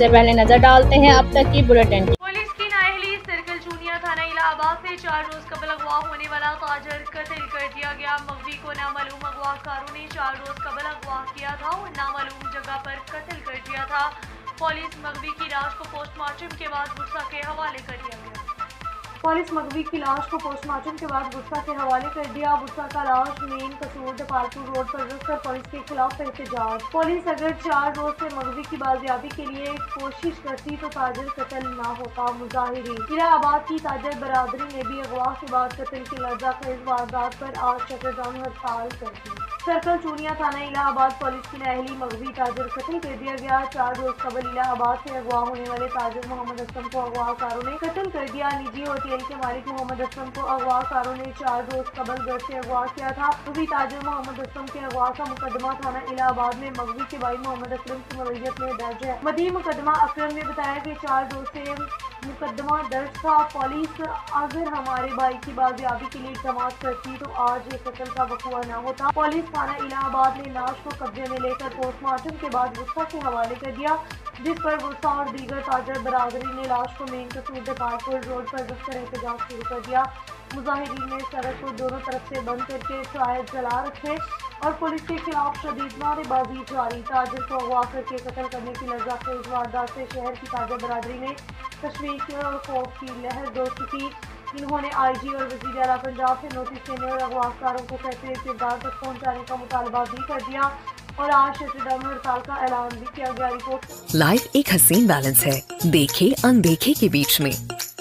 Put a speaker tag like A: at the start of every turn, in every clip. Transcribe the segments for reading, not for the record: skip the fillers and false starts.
A: सबसे पहले नजर डालते हैं अब तक की बुलेटिन।
B: पुलिस की नाअहली, सर्कल चूनिया थाना इलाहाबाद से 4 रोज कबल अगवा होने वाला ताजर कत्ल कर दिया गया। मगवी को नामालूम अगवाकारों ने 4 रोज कबल अगवा किया था और नामालूम जगह पर कत्ल कर दिया था। पुलिस मगवी की लाश को पोस्टमार्टम के बाद गुस्सा के हवाले कर दिया गया। पुलिस मगवी की लाश को पोस्टमार्टम के बाद गुस्सा के हवाले कर दिया। गुस्सा का लाश मेन कसूर दपालपुर रोड पर रखकर पुलिस के खिलाफ एहतजाज। पुलिस अगर 4 रोज से मगवी की बाजियाबी के लिए कोशिश करती तो ताजर कत्ल ना होता। मुजाहिरीन इलाहाबाद की ताजर बरादरी ने भी अगवा के बाद कत्ल की लज्जाखेज वारदात पर आज शटरजाम हड़ताल कर दी। सर्कल चूनिया थाना इलाहाबाद पुलिस की नाअहली, मगवी ताजर कत्ल कर दिया गया। 4 रोज कबल इलाहाबाद से अगवा होने वाले ताजर मोहम्मद असलम को अगवाकारों ने कत्ल कर दिया। निजी होटल के मालिक मोहम्मद असलम को अगवाकारों ने 4 रोज कबल घर से अगवा किया था। मगवी ताजर मोहम्मद असलम के अगवा का मुकदमा थाना इलाहाबाद में मगवी के भाई मोहम्मद असलम की मलकियत में दर्ज है। मदी मुकदमा अकरम ने बताया कि 4 रोज से मुकदमा दर्ज था। पुलिस अगर हमारे भाई की बाजियाबी के लिए इक़दाम करती तो आज ये कत्ल का वक़ुआ न होता। पुलिस थाना इलाहाबाद ने लाश को कब्जे में लेकर पोस्टमार्टम के बाद गुस्सा के हवाले कर दिया, जिस पर गुस्सा और दीगर ताजर बरादरी ने लाश को मेन कसूर दपालपुर रोड पर रखकर एहतजाज शुरू कर दिया। मुजाहिरीन ने सड़क को दोनों तरफ से बंद करके टायर जला रखे और पुलिस के खिलाफ शदीद नारेबाजी जारी। ताजर को अगवा करके कत्ल करने की लज्जाखेज वारदात से शहर की ताजर बरादरी में तशवीश और खौफ की लहर दौड़ चुकी। इन्होंने IG और वज़ीर आला पंजाब से नोटिस देने और अगवाकारों को फैसले किरदार तक पहुँचाने का मुतालबा भी कर दिया और आज शटरडाउन हड़ताल का ऐलान भी किया गया। रिपोर्ट
C: लाइफ एक हसीन बैलेंस है, देखे अनदेखे के बीच में।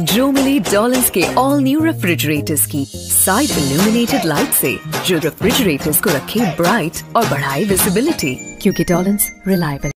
C: जो मिले डॉलन्स के ऑल न्यू रेफ्रिजरेटर्स की साइड इल्यूमिनेटेड लाइट से, जो रेफ्रिजरेटर्स को रखे ब्राइट और बढ़ाए विजिबिलिटी, क्योंकि डॉलन्स रिलायबल